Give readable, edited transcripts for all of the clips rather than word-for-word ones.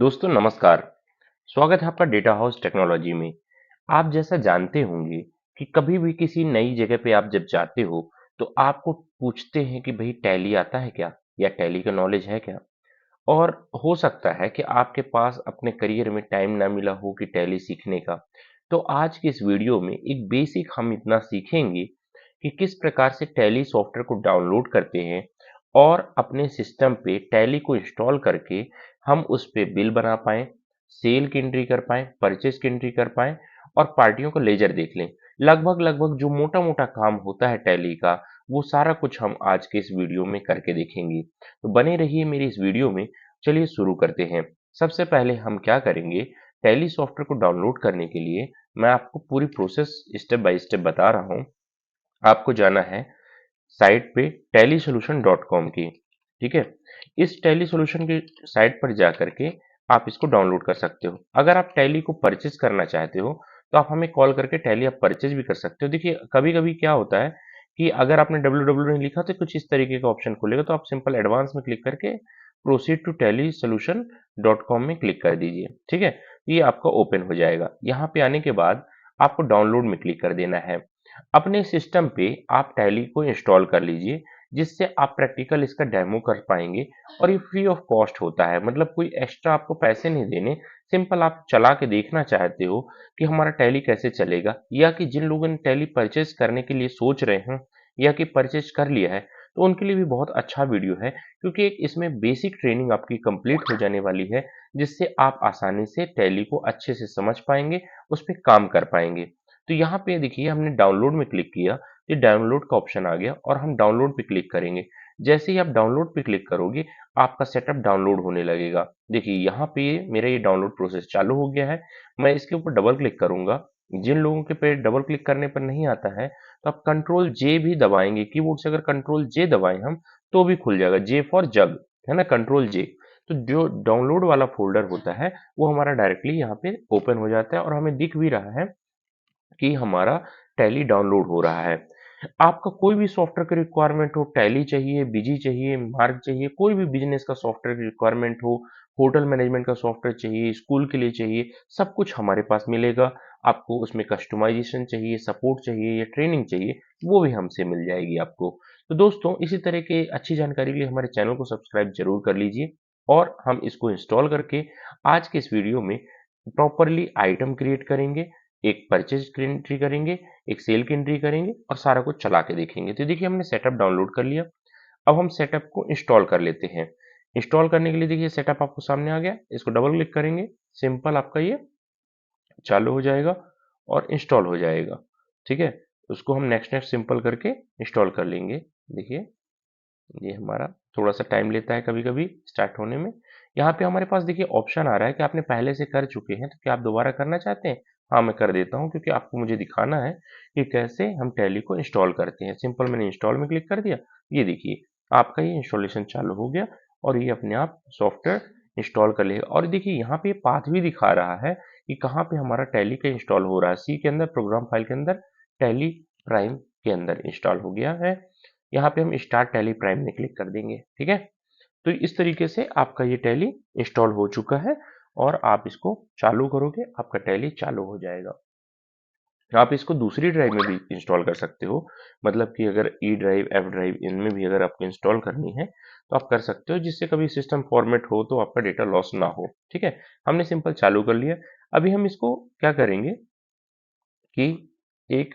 दोस्तों नमस्कार। स्वागत है आपका डेटा हाउस टेक्नोलॉजी में। आप जैसा जानते होंगे कि कभी भी किसी नई जगह पे आप जब जाते हो तो आपको पूछते हैं कि भाई टैली आता है क्या या टैली का नॉलेज है क्या। और हो सकता है कि आपके पास अपने करियर में टाइम ना मिला हो कि टैली सीखने का। तो आज की इस वीडियो में एक बेसिक हम इतना सीखेंगे कि किस प्रकार से टैली सॉफ्टवेयर को डाउनलोड करते हैं और अपने सिस्टम पे टैली को इंस्टॉल करके हम उस पे बिल बना पाएँ, सेल की एंट्री कर पाएँ, परचेज़ की एंट्री कर पाएँ और पार्टियों का लेजर देख लें। लगभग-लगभग जो मोटा-मोटा काम होता है टैली का, वो सारा कुछ हम आज के इस वीडियो में करके देखेंगे। तो बने रहिए मेरी इस वीडियो में। चलिए शुरू करते हैं। सबसे पहले हम क्या करेंगे, टैली सॉफ्टवेयर को डाउनलोड करने के लिए मैं आपको पूरी प्रोसेस स्टेप बाय स्टेप बता रहा हूँ। आपको जाना है साइट पे tellysolution.com की, ठीक है? इस टेली सॉल्यूशन की साइट पर जा करके आप इसको डाउनलोड कर सकते हो। अगर आप टैली को परचेज़ करना चाहते हो, तो आप हमें कॉल करके टैली आप परचेज़ भी कर सकते हो। देखिए, कभी-कभी क्या होता है कि अगर आपने www नहीं लिखा तो कुछ इस तरीके का ऑप्शन खुलेगा, तो आप सिंपल एडवांस में क्लिक करके प्रोसीड टू tellysolution.com में क्लिक कर दीजिए, ठीक है? ये आपका ओपन हो जाएगा। यहाँ पे आने के बाद आपको डाउनलोड में क्लिक कर देना है। अपने सिस्टम पे आप टैली को इंस्टॉल कर लीजिए, जिससे आप प्रैक्टिकल इसका डेमो कर पाएँगे और ये फ्री ऑफ कॉस्ट होता है। मतलब कोई एक्स्ट्रा आपको पैसे नहीं देने, सिंपल आप चला के देखना चाहते हो कि हमारा टैली कैसे चलेगा, या कि जिन लोगों ने टैली परचेज़ करने के लिए सोच रहे हैं या कि परचेज़ कर लिया है, तो उनके लिए भी बहुत अच्छा वीडियो है, क्योंकि एक इसमें बेसिक ट्रेनिंग आपकी कंप्लीट हो जाने वाली है, जिससे आप आसानी से टैली को अच्छे से समझ पाएँगे, उस पे काम कर पाएँगे। तो यहाँ पे देखिए हमने डाउनलोड में क्लिक किया, ये डाउनलोड का ऑप्शन आ गया और हम डाउनलोड पे क्लिक करेंगे। जैसे ही आप डाउनलोड पे क्लिक करोगे, आपका सेटअप डाउनलोड होने लगेगा। देखिए यहाँ पे मेरा ये डाउनलोड प्रोसेस चालू हो गया है। मैं इसके ऊपर डबल क्लिक करूँगा। जिन लोगों के पे डबल क्लिक करने पर नहीं आता है, तो आप कंट्रोल जे भी दबाएँगे, कीबोर्ड से अगर कंट्रोल जे दबाएँ हम, तो भी खुल जाएगा। जे फॉर जग, है ना? कंट्रोल जे। तो जो डाउनलोड वाला फ़ोल्डर होता है, वो हमारा डायरेक्टली यहाँ पे ओपन हो जाता है और हमें दिख भी रहा है कि हमारा टैली डाउनलोड हो रहा है। आपका कोई भी सॉफ्टवेयर की रिक्वायरमेंट हो, टैली चाहिए, बिजी चाहिए, मार्क चाहिए, कोई भी बिज़नेस का सॉफ्टवेयर की रिक्वायरमेंट हो, होटल मैनेजमेंट का सॉफ्टवेयर चाहिए, स्कूल के लिए चाहिए, सब कुछ हमारे पास मिलेगा। आपको उसमें कस्टमाइज़ेशन चाहिए, सपोर्ट चाहिए या ट्रेनिंग चाहिए, वो भी हमसे मिल जाएगी आपको। तो दोस्तों, इसी तरह के अच्छी जानकारी के लिए हमारे चैनल को सब्सक्राइब ज़रूर कर लीजिए और हम इसको इंस्टॉल करके आज के इस वीडियो में प्रॉपरली आइटम क्रिएट करेंगे, एक परचेज़ की एंट्री करेंगे, एक सेल की एंट्री करेंगे और सारा कुछ चला के देखेंगे। तो देखिए हमने सेटअप डाउनलोड कर लिया। अब हम सेटअप को इंस्टॉल कर लेते हैं। इंस्टॉल करने के लिए देखिए सेटअप आपको सामने आ गया, इसको डबल क्लिक करेंगे, सिंपल आपका ये चालू हो जाएगा और इंस्टॉल हो जाएगा, ठीक है? उसको हम नेक्स्ट नेक्स्ट सिंपल करके इंस्टॉल कर लेंगे। देखिए ये हमारा थोड़ा-सा टाइम लेता है कभी-कभी स्टार्ट होने में। यहाँ पे हमारे पास देखिए ऑप्शन आ रहा है कि आपने पहले से कर चुके हैं, तो क्या आप दोबारा करना चाहते हैं? हाँ, मैं कर देता हूँ, क्योंकि आपको मुझे दिखाना है कि कैसे हम टैली को इंस्टॉल करते हैं। सिंपल मैंने इंस्टॉल में क्लिक कर दिया। ये देखिए, आपका ये इंस्टॉलेशन चालू हो गया और ये अपने आप सॉफ्टवेयर इंस्टॉल कर लेगा। और देखिए यहाँ पे पाथ भी दिखा रहा है कि कहाँ पे हमारा टैली का इंस्टॉल हो रहा है। सी के अंदर प्रोग्राम फाइल के अंदर टैली प्राइम के अंदर इंस्टॉल हो गया है। यहाँ पे हम स्टार्ट टैली प्राइम में क्लिक कर देंगे, ठीक है? तो इस तरीके से आपका ये टैली इंस्टॉल हो चुका है और आप इसको चालू करोगे, आपका टैली चालू हो जाएगा। आप इसको दूसरी ड्राइव में भी इंस्टॉल कर सकते हो। मतलब कि अगर ई ड्राइव, एफ ड्राइव इनमें भी अगर आपको इंस्टॉल करनी है, तो आप कर सकते हो, जिससे कभी सिस्टम फॉर्मेट हो तो आपका डेटा लॉस ना हो, ठीक है? हमने सिंपल चालू कर लिया। अभी हम इसको क्या करेंगे कि एक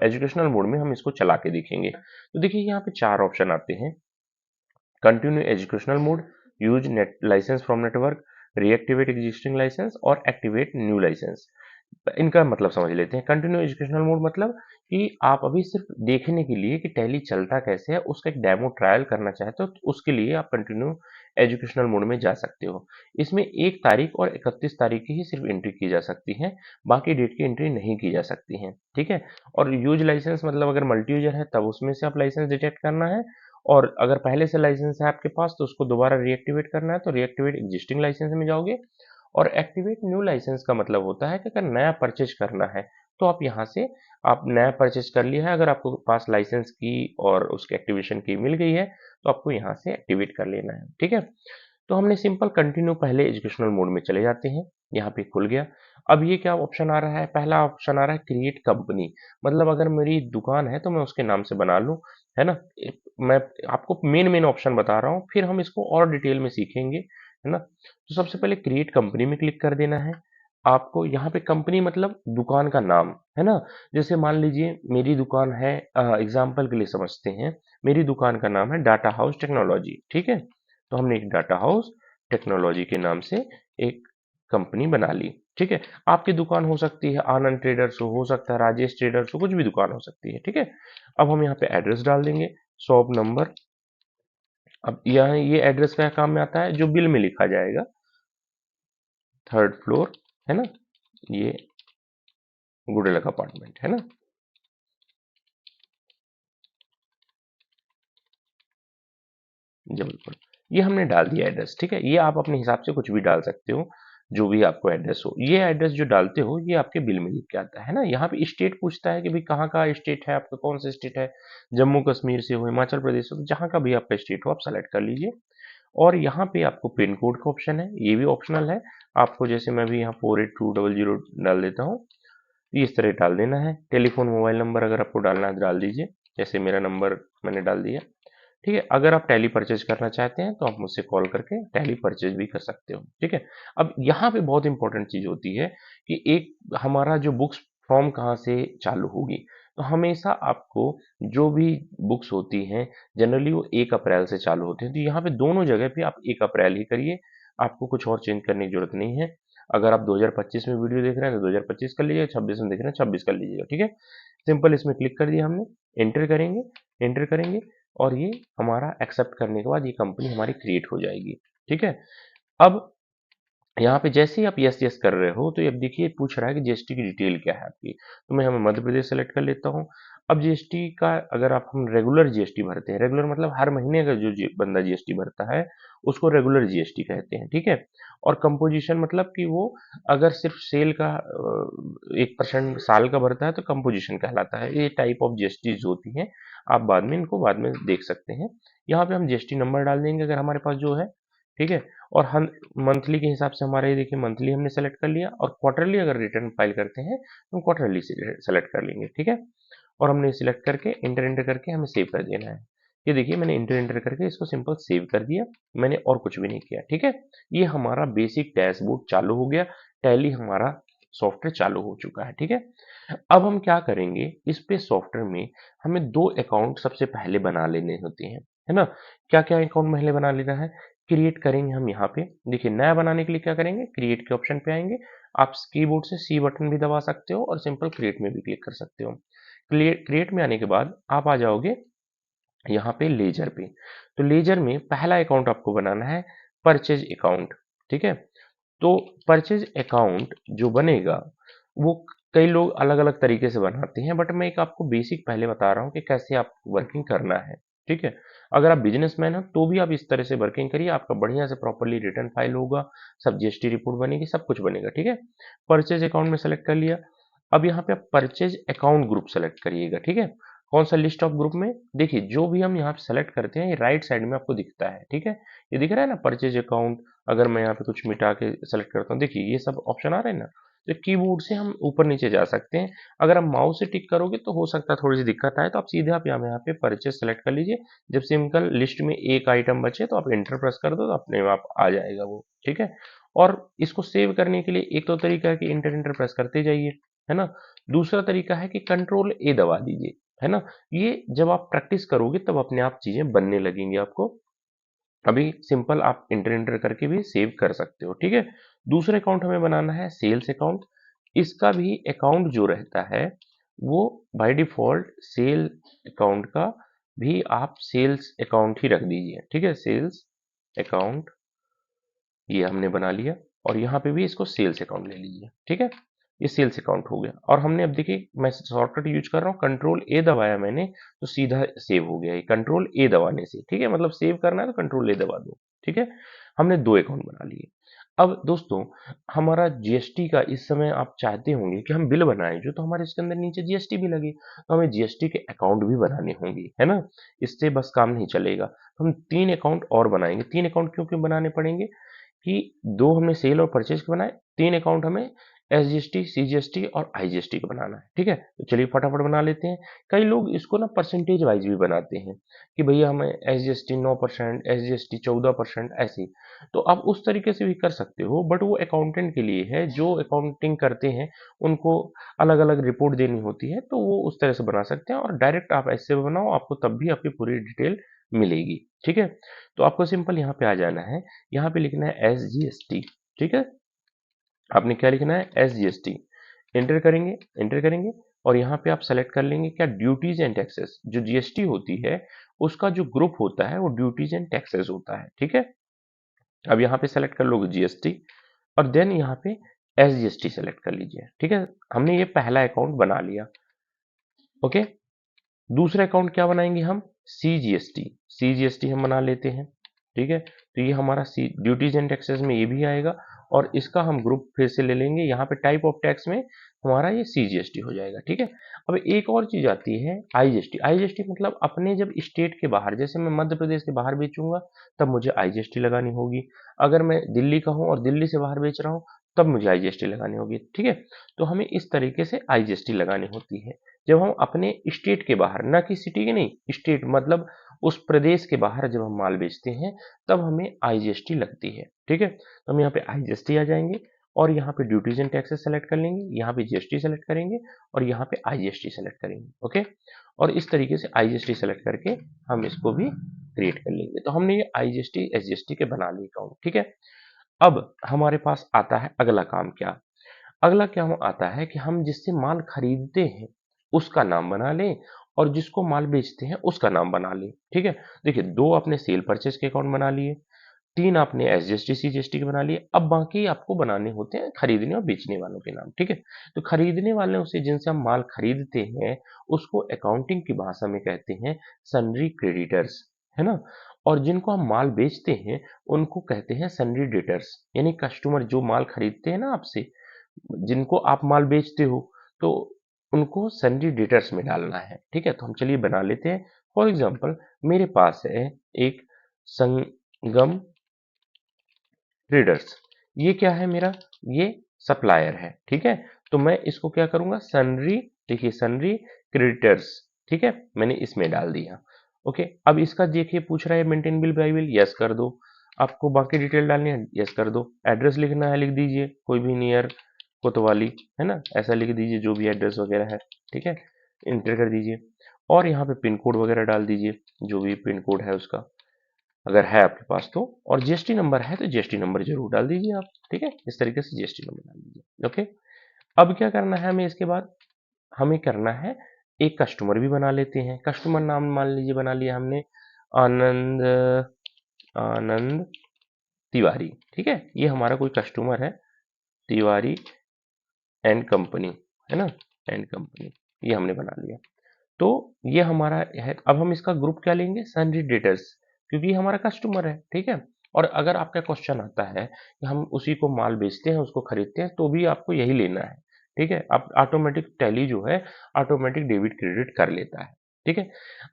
एजुकेशनल मोड में हम इसको चला के देखेंगे। तो देखिए यहाँ पे 4 ऑप्शन आते हैं। Continue educational mode, use net licence from network, reactivate existing licence और एक्टिवेट न्यू लाइसेंस। इनका मतलब समझ लेते हैं। कंटिन्यू एजुकेशनल मोड मतलब कि आप अभी सिर्फ देखने के लिए कि टैली चलता कैसे है, उसका एक डेमो ट्रायल करना चाहते हो, तो उसके लिए आप कंटिन्यू एजुकेशनल मोड में जा सकते हो। इसमें 1 तारीख और 31 तारीख की ही सिर्फ एंट्री की जा सकती है, बाकी डेट की एंट्री नहीं की जा सकती है, ठीक है? और यूज लाइसेंस मतलब अगर मल्टी यूजर है तब उसमें से आप लाइसेंस डिटेक्ट करना है, और अगर पहले से लाइसेंस है आपके पास तो उसको दोबारा रीएक्टिवेट करना है, तो रीएक्टिवेट एग्जिस्टिंग लाइसेंस में जाओगे। और एक्टिवेट न्यू लाइसेंस का मतलब होता है कि अगर नया परचेज करना है, तो आप यहाँ से आप नया परचेज कर लिया है, अगर आपको पास लाइसेंस की और उसके एक्टिवेशन की मिल गई है, तो आपको यहाँ से एक्टिवेट कर लेना है, ठीक है? तो हमने सिंपल कंटिन्यू पहले एजुकेशनल मोड में चले जाते हैं, यहाँ पे खुल गया। अब ये क्या ऑप्शन आ रहा है, पहला ऑप्शन आ रहा है क्रिएट कंपनी, मतलब अगर मेरी दुकान है तो मैं उसके नाम से बना लूँ, है ना। मैं आपको मेन मेन ऑप्शन बता रहा हूँ, फिर हम इसको और डिटेल में सीखेंगे, है ना। तो सबसे पहले क्रिएट कंपनी में क्लिक कर देना है आपको। यहाँ पे कंपनी मतलब दुकान का नाम, है ना। जैसे मान लीजिए मेरी दुकान है, एग्जाम्पल के लिए समझते हैं, मेरी दुकान का नाम है डाटा हाउस टेक्नोलॉजी, ठीक है। तो हमने एक डाटा हाउस टेक्नोलॉजी के नाम से एक कंपनी बना ली, ठीक है। आपकी दुकान हो सकती है आनंद ट्रेडर्स, हो सकता है राजेश ट्रेडर्स, हो कुछ भी दुकान हो सकती है, ठीक है। अब हम यहाँ पे एड्रेस डाल देंगे, शॉप नंबर। अब यहाँ ये एड्रेस क्या काम में आता है, जो बिल में लिखा जाएगा, 3rd फ्लोर, है ना, ये गुडेलक अपार्टमेंट, है ना, जबलपुर। ये हमने डाल दिया एड्रेस, ठीक है। ये आप अपने हिसाब से कुछ भी डाल सकते हो, जो भी आपको एड्रेस हो। ये एड्रेस जो डालते हो ये आपके बिल में लिख के आता है ना। यहाँ पे स्टेट पूछता है कि भाई कहाँ का स्टेट है आपका, कौन सा स्टेट है, जम्मू कश्मीर से हो, हिमाचल प्रदेश हो, तो जहाँ का भी आपका स्टेट हो आप सेलेक्ट कर लीजिए। और यहाँ पे आपको पिन कोड का ऑप्शन है, ये भी ऑप्शनल है आपको। जैसे मैं भी यहाँ 48200 डाल देता हूँ, इस तरह डाल देना है। टेलीफोन मोबाइल नंबर अगर आपको डालना है तो डाल दीजिए, जैसे मेरा नंबर मैंने डाल दिया, ठीक है। अगर आप टैली परचेज करना चाहते हैं तो आप मुझसे कॉल करके टैली परचेज भी कर सकते हो, ठीक है। अब यहाँ पे बहुत इंपॉर्टेंट चीज होती है कि एक हमारा जो बुक्स फॉर्म कहाँ से चालू होगी। तो हमेशा आपको जो भी बुक्स होती हैं जनरली वो 1 अप्रैल से चालू होती हैं, तो यहाँ पे दोनों जगह पे आप 1 अप्रैल ही करिए, आपको कुछ और चेंज करने की जरूरत नहीं है। अगर आप 2025 में वीडियो देख रहे हैं तो 2025 कर लीजिएगा, 26 में देख रहे हैं 26 कर लीजिएगा, ठीक है। सिंपल इसमें क्लिक कर दिया हमने, एंटर करेंगे, एंटर करेंगे, और ये हमारा एक्सेप्ट करने के बाद ये कंपनी हमारी क्रिएट हो जाएगी, ठीक है। अब यहाँ पे जैसे ही आप यस यस कर रहे हो तो ये अब देखिए पूछ रहा है कि जीएसटी की डिटेल क्या है आपकी, तो मैं हमें मध्य प्रदेश सेलेक्ट कर लेता हूँ। अब जीएसटी का अगर आप हम रेगुलर जीएसटी भरते हैं, रेगुलर मतलब हर महीने का जो बंदा जीएसटी भरता है उसको रेगुलर जीएसटी कहते हैं, ठीक है। और कंपोजिशन मतलब कि वो अगर सिर्फ सेल का 1% साल का भरता है तो कंपोजिशन कहलाता है। ये टाइप ऑफ जीएसटी होती है, आप बाद में इनको बाद में देख सकते हैं। यहाँ पे हम जीएसटी नंबर डाल देंगे अगर हमारे पास जो है, ठीक है। और हम मंथली के हिसाब से हमारा ये देखिए मंथली हमने सेलेक्ट कर लिया, और क्वार्टरली अगर रिटर्न फाइल करते हैं तो क्वार्टरली से सेलेक्ट कर लेंगे, ठीक है। और हमने सिलेक्ट करके इंटर इंटर करके हमें सेव कर देना है। ये देखिए मैंने इंटर इंटर करके इसको सिंपल सेव कर दिया, मैंने और कुछ भी नहीं किया, ठीक है। ये हमारा बेसिक डैशबोर्ड चालू हो गया, टैली हमारा सॉफ्टवेयर चालू हो चुका है, ठीक है। अब हम क्या करेंगे, इस पे सॉफ्टवेयर में हमें 2 अकाउंट सबसे पहले बना लेने होते हैं, है ना। क्या क्या अकाउंट पहले बना लेना है, क्रिएट करेंगे हम यहाँ पे। देखिए नया बनाने के लिए क्या करेंगे, क्रिएट के ऑप्शन पे आएंगे, आप कीबोर्ड से सी बटन भी दबा सकते हो और सिंपल क्रिएट में भी क्लिक कर सकते हो। क्रिएट में आने के बाद आप आ जाओगे यहाँ पे लेजर पे। तो लेजर में पहला अकाउंट आपको बनाना है परचेज अकाउंट, ठीक है। तो परचेज अकाउंट जो बनेगा वो कई लोग अलग अलग तरीके से बनाते हैं, बट मैं एक आपको बेसिक पहले बता रहा हूँ कि कैसे आप वर्किंग करना है, ठीक है। अगर आप बिजनेसमैन हो तो भी आप इस तरह से वर्किंग करिए, आपका बढ़िया से प्रॉपरली रिटर्न फाइल होगा, सब जीएसटी रिपोर्ट बनेगी, सब कुछ बनेगा, ठीक है। परचेज अकाउंट में सेलेक्ट कर लिया। अब यहाँ पे आप परचेज अकाउंट ग्रुप सेलेक्ट करिएगा, ठीक है। कौन सा लिस्ट ऑफ ग्रुप में, देखिए जो भी हम यहाँ पे सेलेक्ट करते हैं ये राइट साइड में आपको दिखता है, ठीक है। ये दिख रहा है ना परचेज अकाउंट। अगर मैं यहाँ पे कुछ मिटा के सेलेक्ट करता हूँ, देखिए ये सब ऑप्शन आ रहे हैं ना, तो कीबोर्ड से हम ऊपर नीचे जा सकते हैं। अगर आप माउस से टिक करोगे तो हो सकता है थोड़ी सी दिक्कत आए, तो आप सीधे आप यहाँ पे परचेज सेलेक्ट कर लीजिए। जब सिंपल लिस्ट में एक आइटम बचे तो आप एंटर प्रेस कर दो तो अपने आप आ जाएगा वो, ठीक है। और इसको सेव करने के लिए एक तो तरीका है कि इंटर इंटर प्रेस करते जाइए, है ना। दूसरा तरीका है कि कंट्रोल ए दबा दीजिए, है ना। ये जब आप प्रैक्टिस करोगे तब अपने आप चीजें बनने लगेंगी आपको। अभी सिंपल आप इंटर इंटर करके भी सेव कर सकते हो, ठीक है। दूसरा अकाउंट हमें बनाना है सेल्स अकाउंट। इसका भी अकाउंट जो रहता है वो बाय डिफॉल्ट सेल अकाउंट का भी आप सेल्स अकाउंट ही रख दीजिए, ठीक है। सेल्स अकाउंट ये हमने बना लिया, और यहाँ पे भी इसको सेल्स अकाउंट ले लीजिए, ठीक है। ये सेल्स अकाउंट हो गया, और हमने अब देखिए मैं शॉर्टकट यूज कर रहा हूँ, कंट्रोल ए दबाया मैंने तो सीधा सेव हो गया, ये कंट्रोल ए दबाने से, ठीक है। मतलब सेव करना है तो कंट्रोल ए दबा दो, ठीक है। हमने 2 अकाउंट बना लिए। अब दोस्तों, हमारा जीएसटी का इस समय आप चाहते होंगे कि हम बिल बनाएं जो, तो हमारे इसके अंदर नीचे जीएसटी भी लगे, तो हमें जीएसटी के अकाउंट भी बनाने होंगे, है ना। इससे बस काम नहीं चलेगा, तो हम 3 अकाउंट और बनाएंगे। 3 अकाउंट क्यों क्यों बनाने पड़ेंगे कि 2 हमने सेल और परचेज के बनाए, 3 अकाउंट हमें एसजीएसटी, सीजीएसटी और आईजीएसटी का बनाना है। ठीक है, तो चलिए फटाफट बना लेते हैं। कई लोग इसको ना परसेंटेज वाइज भी बनाते हैं कि भैया हमें एसजीएसटी 9%, एसजीएसटी 14%, ऐसे। तो आप उस तरीके से भी कर सकते हो, बट वो अकाउंटेंट के लिए है, जो अकाउंटिंग करते हैं उनको अलग अलग रिपोर्ट देनी होती है, तो वो उस तरह से बना सकते हैं। और डायरेक्ट आप ऐसे बनाओ, आपको तब भी आपकी पूरी डिटेल मिलेगी। ठीक है, तो आपको सिंपल यहाँ पे आ जाना है, यहाँ पे लिखना है एस जी एस टी। ठीक है, आपने क्या लिखना है, S G S T. Enter करेंगे, एंटर करेंगे, और यहाँ पे आप सेलेक्ट कर लेंगे क्या, ड्यूटीज एंड टैक्सेस। जो जीएसटी होती है उसका जो ग्रुप होता है वो ड्यूटीज एंड टैक्सेस होता है। ठीक है, अब यहाँ पे सेलेक्ट कर लोगे जीएसटी, और देन यहाँ पे S G S T select कर लीजिए। ठीक है, हमने ये पहला अकाउंट बना लिया। ओके, दूसरा अकाउंट क्या बनाएंगे हम, सीजीएसटी। सीजीएसटी हम बना लेते हैं। ठीक है, तो ये हमारा सी ड्यूटीज एंड टैक्सेस में ये भी आएगा, और इसका हम ग्रुप फिर से ले लेंगे। यहाँ पे टाइप ऑफ टैक्स में हमारा ये सीजीएसटी हो जाएगा। ठीक है, अब एक और चीज आती है आईजीएसटी। आईजीएसटी मतलब अपने जब स्टेट के बाहर, जैसे मैं मध्य प्रदेश के बाहर बेचूंगा तब मुझे आईजीएसटी लगानी होगी। अगर मैं दिल्ली का हूँ और दिल्ली से बाहर बेच रहा हूँ तब मुझे आईजीएसटी लगानी होगी। ठीक है, तो हमें इस तरीके से आईजीएसटी लगानी होती है जब हम अपने स्टेट के बाहर, ना कि सिटी के नहीं, स्टेट मतलब उस प्रदेश के बाहर जब हम माल बेचते हैं तब हमें आईजीएसटी लगती है। ठीक है, तो हम यहाँ पे आईजीएसटी आ जाएंगे, और यहाँ पे ड्यूटीज एंड टैक्सेस सेलेक्ट कर लेंगे, यहाँ पे जीएसटी सेलेक्ट करेंगे, और यहाँ पे आईजीएसटी सेलेक्ट करेंगे। ओके, और इस तरीके से आईजीएसटी सेलेक्ट करके हम इसको भी क्रिएट कर लेंगे। तो हमने ये आईजीएसटी एसजीएसटी के बना लिए अकाउंट। ठीक है, अब हमारे पास आता है अगला काम। क्या, अगला क्या आता है कि हम जिससे माल खरीदते हैं उसका नाम बना लें, और जिसको माल बेचते हैं उसका नाम बना लें। ठीक है, देखिए 2 आपने सेल परचेज के अकाउंट बना लिए, 3 आपने एसजीएसटी सीजीएसटी के बना लिए। अब बाकी आपको बनाने होते हैं खरीदने और बेचने वालों के नाम। ठीक है, तो खरीदने वाले से जिनसे हम माल खरीदते हैं उसको अकाउंटिंग की भाषा में कहते हैं सन्ड्री क्रेडिटर्स, है ना। और जिनको हम माल बेचते हैं उनको कहते हैं सन्ड्री डेटर्स, यानी कस्टमर जो माल खरीदते हैं ना आपसे, जिनको आप माल बेचते हो, तो उनको सन्ड्री डेटर्स में डालना है। ठीक है, तो हम चलिए बना लेते हैं। फॉर एग्जाम्पल मेरे पास है एक संगम ट्रेडर्स, ये क्या है मेरा, ये सप्लायर है। ठीक है, तो मैं इसको क्या करूंगा, सन्ड्री, देखिए सन्ड्री क्रेडिटर्स। ठीक है, मैंने इसमें डाल दिया। ओके, अब इसका देखिए पूछ रहा है maintain bill by bill, yes कर दो। आपको बाकी डिटेल डालनी है, यस कर दो। एड्रेस लिखना है, लिख दीजिए कोई भी नियर कोतवाली, है ना, ऐसा लिख दीजिए जो भी एड्रेस वगैरह है। ठीक है, इंटर कर दीजिए, और यहाँ पे पिन कोड वगैरह डाल दीजिए, जो भी पिन कोड है उसका, अगर है आपके पास तो। और जीएसटी नंबर है तो जीएसटी नंबर जरूर डाल दीजिए आप। ठीक है, इस तरीके से जीएसटी नंबर डाल दीजिए। ओके, अब क्या करना है हमें, इसके बाद हमें करना है एक कस्टमर भी बना लेते हैं। कस्टमर नाम मान लीजिए बना लिया हमने, आनंद, आनंद तिवारी। ठीक है, ये हमारा कोई कस्टमर है, तिवारी एंड कंपनी, है ना, एंड कंपनी, ये हमने बना लिया। तो ये हमारा है। अब हम इसका ग्रुप क्या लेंगे, सन्ड्री डेटर्स, क्योंकि ये हमारा कस्टमर है। ठीक है, और अगर आपका क्वेश्चन आता है कि हम उसी को माल बेचते हैं, उसको खरीदते हैं, तो भी आपको यही लेना है। ठीक है, अब ऑटोमेटिक टैली जो है ऑटोमेटिक डेबिट क्रेडिट कर लेता है। ठीक है,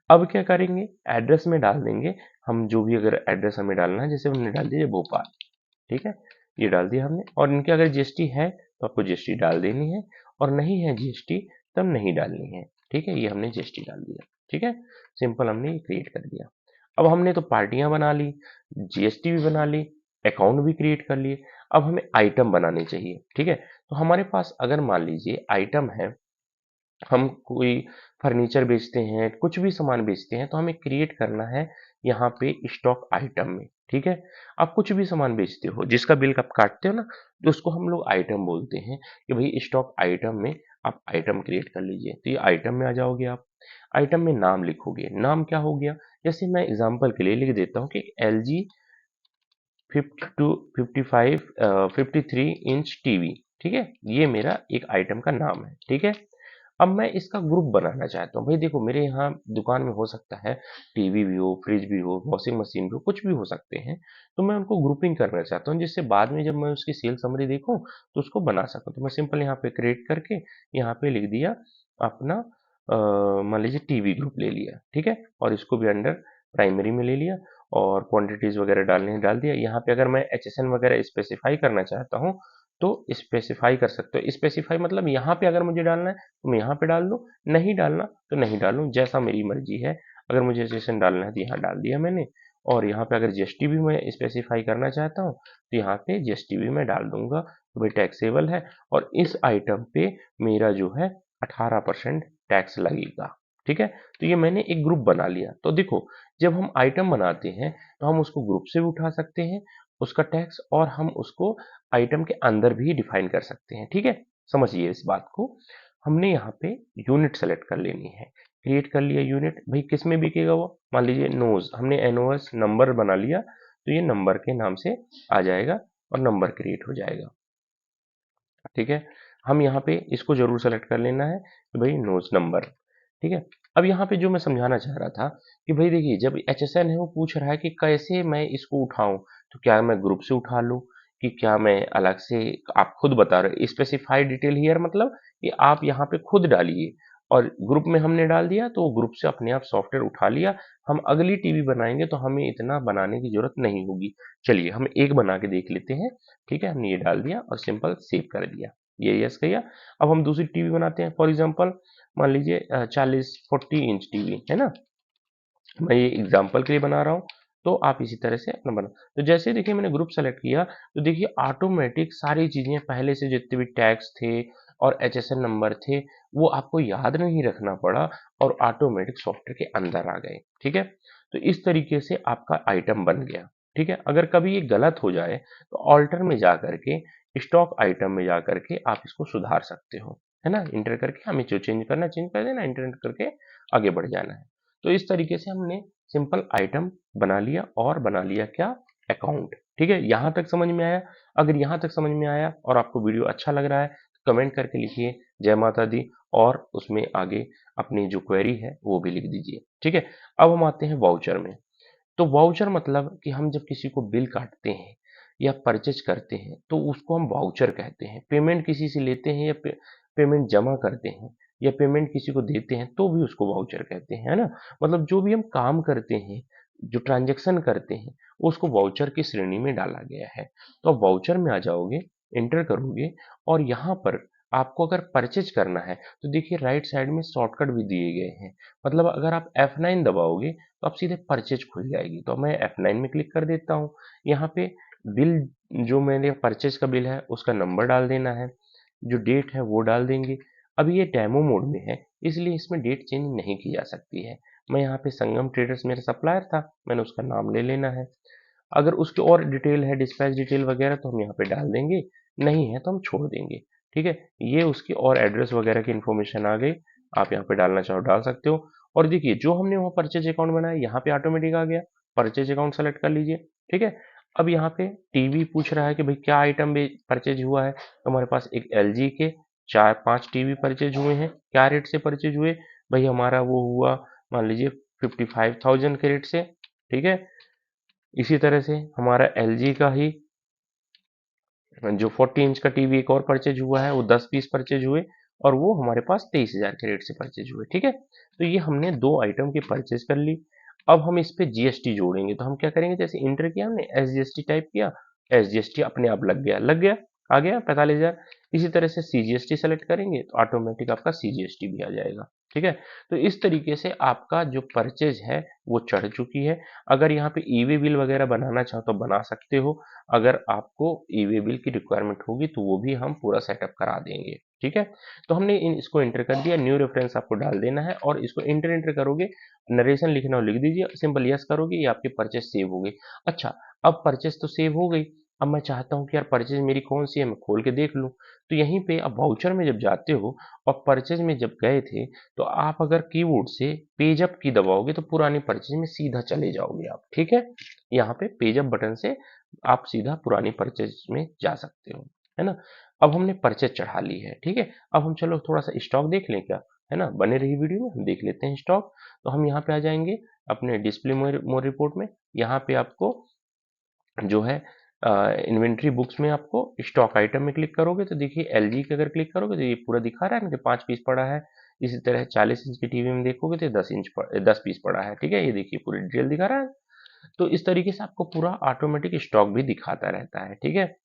अब क्या करेंगे, एड्रेस में डाल देंगे हम, जो भी अगर एड्रेस हमें डालना है, जैसे हमने डाल दिया भोपाल। ठीक है, ये डाल दिया हमने, और इनके अगर जीएसटी है तो आपको जीएसटी डाल देनी है, और नहीं है जीएसटी तब नहीं डालनी है। ठीक है, ये हमने जीएसटी डाल दिया। ठीक है, सिंपल हमने ये क्रिएट कर दिया। अब हमने तो पार्टियां बना ली, जीएसटी भी बना ली, अकाउंट भी क्रिएट कर लिए। अब हमें आइटम बनाने चाहिए। ठीक है, तो हमारे पास अगर मान लीजिए आइटम है, हम कोई फर्नीचर बेचते हैं, कुछ भी सामान बेचते हैं, तो हमें क्रिएट करना है यहाँ पे स्टॉक आइटम में। ठीक है, आप कुछ भी सामान बेचते हो, जिसका बिल आप काटते हो ना, तो उसको हम लोग आइटम बोलते हैं कि भाई स्टॉक आइटम में आप आइटम क्रिएट कर लीजिए। तो ये आइटम में आ जाओगे आप, आइटम में नाम लिखोगे। नाम क्या हो गया, जैसे मैं एग्जांपल के लिए लिख देता हूँ कि एल जी 53 इंच टीवी। ठीक है, ये मेरा एक आइटम का नाम है। ठीक है, अब मैं इसका ग्रुप बनाना चाहता हूँ। भाई देखो, मेरे यहाँ दुकान में हो सकता है टीवी भी हो, फ्रिज भी हो, वॉशिंग मशीन भी हो, कुछ भी हो सकते हैं। तो मैं उनको ग्रुपिंग करना चाहता हूँ, जिससे बाद में जब मैं उसकी सेल समरी देखूँ तो उसको बना सकूँ। तो मैं सिंपल यहाँ पे क्रिएट करके यहाँ पे लिख दिया अपना मान लीजिए टीवी ग्रुप ले लिया, ठीक है? और इसको भी अंडर प्राइमरी में ले लिया और क्वांटिटीज वगैरह डालने हैं डाल दिया। यहाँ पे अगर मैं एचएसएन वगैरह स्पेसिफाई करना चाहता हूँ तो स्पेसिफाई कर सकते हो। स्पेसिफाई मतलब यहाँ पे अगर मुझे डालना है तो मैं यहाँ पे डाल दूँ, नहीं डालना तो नहीं डालूँ, जैसा मेरी मर्जी है। अगर मुझे एचएसएन डालना है तो यहाँ डाल दिया मैंने, और यहाँ पे अगर जीएसटी भी मैं स्पेसिफाई करना चाहता हूँ तो यहाँ पे जीएसटी भी मैं डाल दूंगा, तो भाई टैक्सेबल है और इस आइटम पे मेरा जो है 18% टैक्स लगेगा, ठीक है? तो ये मैंने एक ग्रुप बना लिया। तो देखो, जब हम आइटम बनाते हैं तो हम उसको ग्रुप से भी उठा सकते हैं उसका टैक्स, और हम उसको आइटम के अंदर भी डिफाइन कर सकते हैं, ठीक है? समझिए इस बात को। हमने यहाँ पे यूनिट सेलेक्ट कर लेनी है, क्रिएट कर लिया यूनिट। भाई किस में बिकेगा वो? मान लीजिए नोज, हमने एनओएस नंबर बना लिया तो ये नंबर के नाम से आ जाएगा और नंबर क्रिएट हो जाएगा, ठीक है? हम यहाँ पे इसको जरूर सेलेक्ट कर लेना है कि भाई नोज नंबर, ठीक है? अब यहाँ पे जो मैं समझाना चाह रहा था कि भाई देखिए, जब एचएसएन है वो पूछ रहा है कि कैसे मैं इसको उठाऊं, तो क्या मैं ग्रुप से उठा लूं कि क्या मैं अलग से? आप खुद बता रहे, स्पेसिफाई डिटेल हियर मतलब कि आप यहाँ पे खुद डालिए, और ग्रुप में हमने डाल दिया तो ग्रुप से अपने आप सॉफ्टवेयर उठा लिया। हम अगली टीवी बनाएंगे तो हमें इतना बनाने की जरूरत नहीं होगी। चलिए हम एक बना के देख लेते हैं, ठीक है? हमने ये डाल दिया और सिंपल सेव कर दिया, ये यस किया। अब हम दूसरी टीवी बनाते हैं, फॉर एग्जांपल मान लीजिए 40-40 इंच टीवी है ना, मैं ये एग्जांपल के लिए बना रहा हूँ। तो आप इसी तरह से अपना बना, तो जैसे देखिए मैंने ग्रुप सेलेक्ट किया तो देखिए ऑटोमेटिक सारी चीजें पहले से जितने भी टैग्स थे और एचएसएन नंबर थे वो आपको याद नहीं रखना पड़ा और ऑटोमेटिक सॉफ्टवेयर के अंदर आ गए, ठीक है? तो इस तरीके से आपका आइटम बन गया, ठीक है? अगर कभी ये गलत हो जाए तो ऑल्टर में जा करके, स्टॉक आइटम में जा करके आप इसको सुधार सकते हो, है ना? इंटर करके हमें जो चेंज करना चेंज कर देना, इंटर करके आगे बढ़ जाना है। तो इस तरीके से हमने सिंपल आइटम बना लिया, और बना लिया क्या? अकाउंट, ठीक है? यहां तक समझ में आया? अगर यहां तक समझ में आया और आपको वीडियो अच्छा लग रहा है तो कमेंट करके लिखिए जय माता दी, और उसमें आगे अपनी जो क्वेरी है वो भी लिख दीजिए, ठीक है? अब हम आते हैं वाउचर में। तो वाउचर मतलब कि हम जब किसी को बिल काटते हैं या परचेज करते हैं तो उसको हम वाउचर कहते हैं। पेमेंट किसी से लेते हैं या पेमेंट जमा करते हैं या पेमेंट किसी को देते हैं तो भी उसको वाउचर कहते हैं, है ना? मतलब जो भी हम काम करते हैं, जो ट्रांजैक्शन करते हैं, उसको वाउचर की श्रेणी में डाला गया है। तो आप वाउचर में आ जाओगे, एंटर करोगे, और यहाँ पर आपको अगर परचेज करना है तो देखिए राइट साइड में शॉर्टकट भी दिए गए हैं। मतलब अगर आप F9 दबाओगे तो आप सीधे परचेज खुल जाएगी। तो मैं F9 में क्लिक कर देता हूँ। यहाँ पे बिल, जो मैंने परचेज का बिल है उसका नंबर डाल देना है, जो डेट है वो डाल देंगे। अभी ये डेमो मोड में है इसलिए इसमें डेट चेंज नहीं की जा सकती है। मैं यहाँ पे संगम ट्रेडर्स मेरा सप्लायर था, मैंने उसका नाम ले लेना है। अगर उसकी और डिटेल है, डिस्पैच डिटेल वगैरह, तो हम यहाँ पे डाल देंगे, नहीं है तो हम छोड़ देंगे, ठीक है? ये उसकी और एड्रेस वगैरह की इन्फॉर्मेशन आ गई, आप यहाँ पे डालना चाहो डाल सकते हो। और देखिए जो हमने वहाँ परचेज अकाउंट बनाया यहाँ पे ऑटोमेटिक आ गया, परचेज अकाउंट सेलेक्ट कर लीजिए, ठीक है? अब यहाँ पे टीवी पूछ रहा है कि भाई क्या आइटम परचेज हुआ है, तो हमारे पास एक एलजी के 4-5 टीवी परचेज हुए हैं। क्या रेट से परचेज हुए? भाई हमारा वो हुआ मान लीजिए 55,000 के रेट से, ठीक है? इसी तरह से हमारा एलजी का ही जो 40 इंच का टीवी एक और परचेज हुआ है, वो 10 पीस परचेज हुए और वो हमारे पास 23,000 के रेट से परचेज हुए, ठीक है? तो ये हमने दो आइटम की परचेज कर ली। अब हम इस पे जीएसटी जोड़ेंगे, तो हम क्या करेंगे? जैसे इंटर किया हमने, एसजीएसटी टाइप किया, एसजीएसटी अपने आप लग गया, आ गया 45,000। इसी तरह से सीजीएसटी सेलेक्ट करेंगे तो ऑटोमेटिक आपका सीजीएसटी भी आ जाएगा, ठीक है? तो इस तरीके से आपका जो परचेज है वो चढ़ चुकी है। अगर यहाँ पे ई वे बिल वगैरह बनाना चाहो तो बना सकते हो। अगर आपको ई वे बिल की रिक्वायरमेंट होगी तो वो भी हम पूरा सेटअप करा देंगे, ठीक है? तो हमने इसको एंटर कर दिया, न्यू रेफरेंस आपको डाल देना है और इसको एंटर करोगे, नरेशन लिखना हो लिख दीजिए, सिंपल यस करोगे, ये आपकी परचेज सेव हो गई। अच्छा, अब परचेज तो सेव हो गई, अब मैं चाहता हूँ कि यार परचेज मेरी कौन सी है, मैं खोल के देख लूँ। तो यहीं पे अब वाउचर में जब जाते हो और परचेज में जब गए थे तो आप अगर कीबोर्ड से पेज अप की दबाओगे तो पुरानी परचेज में सीधा चले जाओगे आप, ठीक है? यहाँ पे पेज अप बटन से आप सीधा पुरानी परचेज में जा सकते हो, है ना? अब हमने परचेज चढ़ा ली है, ठीक है। अब हम चलो थोड़ा सा स्टॉक देख लें क्या, है ना, बने रही वीडियो में हम देख लेते हैं स्टॉक। तो हम यहाँ पे आ जाएंगे अपने डिस्प्ले मोर रिपोर्ट में। यहाँ पे आपको जो है इन्वेंट्री बुक्स में आपको स्टॉक आइटम में क्लिक करोगे तो देखिए एलजी के अगर क्लिक करोगे तो ये पूरा दिखा रहा है ना कि 5 पीस पड़ा है। इसी तरह 40 इंच की टीवी में देखोगे तो 10 पीस पड़ा है, ठीक है। ये देखिए पूरी डिटेल दिखा रहा है। तो इस तरीके से आपको पूरा ऑटोमेटिक स्टॉक भी दिखाता रहता है, ठीक है।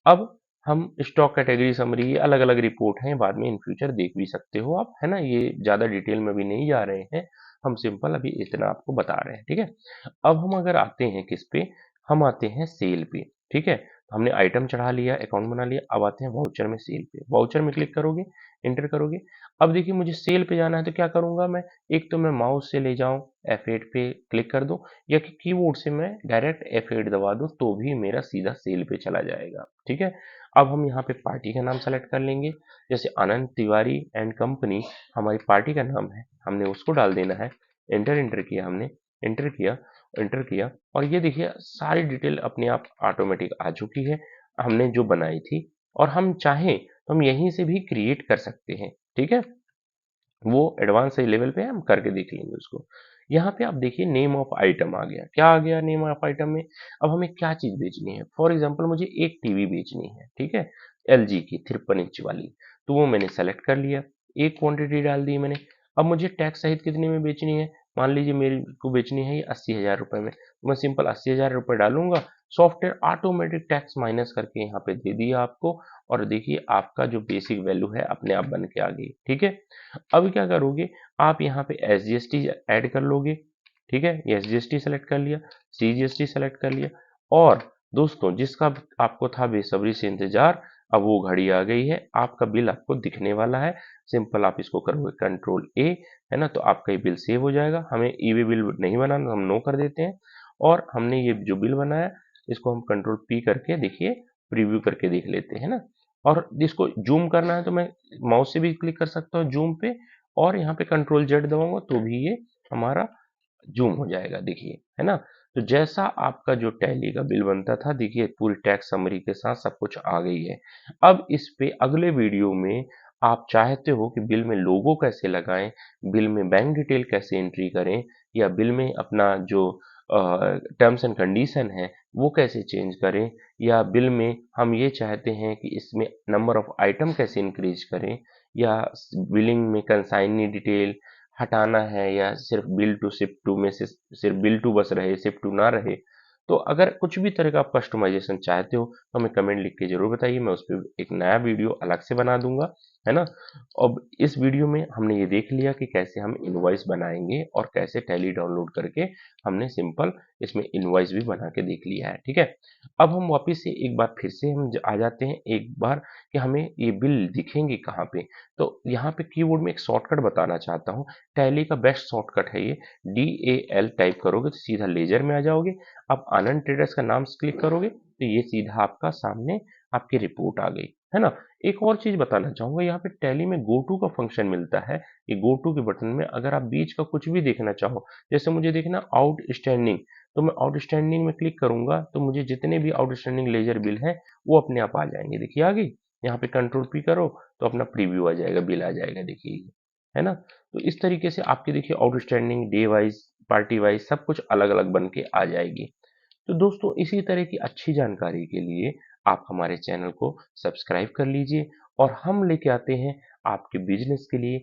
अब हम स्टॉक कैटेगरी समरी ये अलग अलग रिपोर्ट हैं, बाद में इन फ्यूचर देख भी सकते हो आप, है ना। ये ज़्यादा डिटेल में भी नहीं जा रहे हैं, हम सिंपल अभी इतना आपको बता रहे हैं, ठीक है। अब हम अगर आते हैं किस पे, हम आते हैं सेल पे, ठीक है। तो हमने आइटम चढ़ा लिया, अकाउंट बना लिया, अब आते हैं वाउचर में, सेल पे। वाउचर में क्लिक करोगे, इंटर करोगे। अब देखिए मुझे सेल पे जाना है तो क्या करूंगा मैं, एक तो मैं माउस से ले जाऊं, F8 पे क्लिक कर दूं, या कि कीबोर्ड से मैं डायरेक्ट F8 दबा दूं तो भी मेरा सीधा सेल पे चला जाएगा, ठीक है। अब हम यहाँ पे पार्टी का नाम सेलेक्ट कर लेंगे, जैसे आनंद तिवारी एंड कंपनी हमारी पार्टी का नाम है, हमने उसको डाल देना है। इंटर किया हमने, इंटर किया, इंटर किया, और ये देखिए सारी डिटेल अपने आप ऑटोमेटिक आ चुकी है, हमने जो बनाई थी। और हम चाहें तो हम यहीं से भी क्रिएट कर सकते हैं, ठीक है। वो एडवांस लेवल पे है, हम करके देख लेंगे उसको। यहाँ पे आप देखिए नेम ऑफ आइटम आ गया, क्या आ गया नेम ऑफ आइटम में। अब हमें क्या चीज बेचनी है, फॉर एग्जांपल मुझे एक टीवी बेचनी है, ठीक है, एलजी की 53 इंच वाली। तो वो मैंने सेलेक्ट कर लिया, एक क्वांटिटी डाल दी मैंने। अब मुझे टैक्स सहित कितने में बेचनी है, मान लीजिए मेरे को बेचनी है ये 80,000 रुपए में, तो मैं सिंपल 80,000 रुपए डालूंगा। सॉफ्टवेयर ऑटोमेटिक टैक्स माइनस करके यहाँ पे दे दिया आपको, और देखिए आपका जो बेसिक वैल्यू है अपने आप बन के आ गई, ठीक है। अब क्या करोगे, आप यहाँ पे S G S T add कर लोगे, ठीक है। ये S G S T select कर लिया, सी जी एस टी सेलेक्ट कर लिया। और दोस्तों जिसका आपको था बेसब्री से इंतजार, अब वो घड़ी आ गई है, आपका बिल आपको दिखने वाला है। सिंपल आप इसको करोगे कंट्रोल ए, है ना, तो आपका ये बिल सेव हो जाएगा। हमें ई वे बिल नहीं बनाना, हम नो कर देते हैं। और हमने ये जो बिल बनाया इसको हम कंट्रोल पी करके देखिए प्रीव्यू करके देख लेते हैं ना। और जिसको जूम करना है तो मैं माउस से भी क्लिक कर सकता हूँ जूम पे, और यहाँ पे कंट्रोल जेड दबाऊंगा तो भी ये हमारा जूम हो जाएगा, देखिए, है ना। तो जैसा आपका जो टैली का बिल बनता था, देखिए पूरी टैक्स समरी के साथ सब कुछ आ गई है। अब इस पे अगले वीडियो में आप चाहते हो कि बिल में लोगो कैसे लगाएं, बिल में बैंक डिटेल कैसे एंट्री करें, या बिल में अपना जो टर्म्स एंड कंडीशन है वो कैसे चेंज करें, या बिल में हम ये चाहते हैं कि इसमें नंबर ऑफ आइटम कैसे इंक्रीज करें, या बिलिंग में कंसाइनी डिटेल हटाना है, या सिर्फ बिल टू शिफ्ट टू में से सिर्फ बिल टू बस रहे, शिफ्ट टू ना रहे। तो अगर कुछ भी तरह का आप कस्टमाइजेशन चाहते हो तो हमें कमेंट लिख के जरूर बताइए, मैं उस पर एक नया वीडियो अलग से बना दूंगा, है ना। अब इस वीडियो में हमने ये देख लिया कि कैसे हम इनवॉइस बनाएंगे और कैसे टैली डाउनलोड करके हमने सिंपल इसमें इनवॉइस भी बना के देख लिया है, ठीक है। अब हम वापस से एक बार फिर से हम आ जाते हैं एक बार कि हमें ये बिल दिखेंगे कहाँ पे। तो यहाँ पे कीबोर्ड में एक शॉर्टकट बताना चाहता हूँ, टैली का बेस्ट शॉर्टकट है ये, DAL टाइप करोगे तो सीधा लेजर में आ जाओगे। आप आनंद ट्रेडर्स का नाम क्लिक करोगे तो ये सीधा आपका सामने आपकी रिपोर्ट आ गई, है ना। एक और चीज बताना चाहूंगा, यहाँ पे टैली में गो टू का फंक्शन मिलता है। ये गो टू के बटन में अगर आप बीच का कुछ भी देखना चाहो, जैसे मुझे देखना आउटस्टैंडिंग, तो मैं आउटस्टैंडिंग में क्लिक करूंगा तो मुझे जितने भी आउटस्टैंडिंग लेजर बिल हैं वो अपने आप आ जाएंगे, देखिए आ गई। यहाँ पे कंट्रोल पी करो तो अपना प्रीव्यू आ जाएगा, बिल आ जाएगा, देखिए ये, है ना। तो इस तरीके से आपके देखिए outstanding day wise party wise सब कुछ अलग अलग बन के आ जाएगी। तो दोस्तों इसी तरह की अच्छी जानकारी के लिए आप हमारे चैनल को सब्सक्राइब कर लीजिए, और हम लेके आते हैं आपके बिजनेस के लिए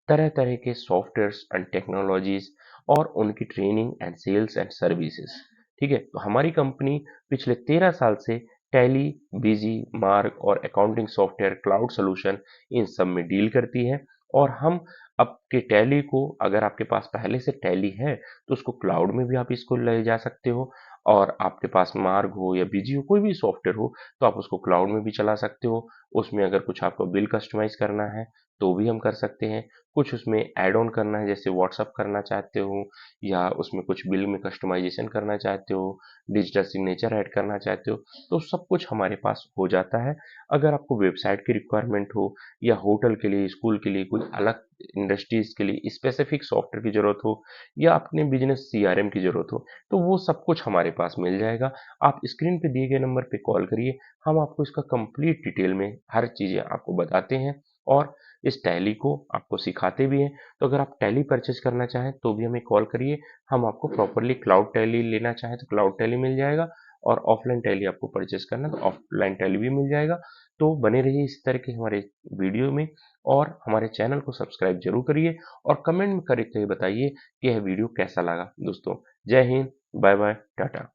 तरह तरह के सॉफ्टवेयर्स एंड टेक्नोलॉजीज और उनकी training and sales and services, ठीक है। तो हमारी कंपनी पिछले 13 साल से टैली, बीजी, मार्क और अकाउंटिंग सॉफ्टवेयर क्लाउड सोल्यूशन इन सब में डील करती है। और हम आपके टैली को, अगर आपके पास पहले से टैली है तो उसको क्लाउड में भी आप इसको ले जा सकते हो, और आपके पास मार्ग हो या बीजी हो, कोई भी सॉफ्टवेयर हो, तो आप उसको क्लाउड में भी चला सकते हो। उसमें अगर कुछ आपको बिल कस्टमाइज करना है तो भी हम कर सकते हैं। कुछ उसमें ऐड ऑन करना है, जैसे व्हाट्सअप करना चाहते हो या उसमें कुछ बिल में कस्टमाइजेशन करना चाहते हो, डिजिटल सिग्नेचर ऐड करना चाहते हो, तो सब कुछ हमारे पास हो जाता है। अगर आपको वेबसाइट की रिक्वायरमेंट हो या होटल के लिए, स्कूल के लिए, कोई अलग इंडस्ट्रीज के लिए स्पेसिफिक सॉफ्टवेयर की ज़रूरत हो या अपने बिजनेस सीआरएम की ज़रूरत हो, तो वो सब कुछ हमारे पास मिल जाएगा। आप स्क्रीन पे दिए गए नंबर पे कॉल करिए, हम आपको इसका कंप्लीट डिटेल में हर चीज़ें आपको बताते हैं और इस टैली को आपको सिखाते भी हैं। तो अगर आप टैली परचेज करना चाहें तो भी हमें कॉल करिए, हम आपको प्रॉपरली क्लाउड टैली लेना चाहें तो क्लाउड टैली मिल जाएगा, और ऑफलाइन टैली आपको परचेज करना है तो ऑफलाइन टैली भी मिल जाएगा। तो बने रहिए इस तरह के हमारे वीडियो में, और हमारे चैनल को सब्सक्राइब जरूर करिए और कमेंट में करके बताइए कि यह वीडियो कैसा लगा दोस्तों। जय हिंद, बाय बाय, टाटा।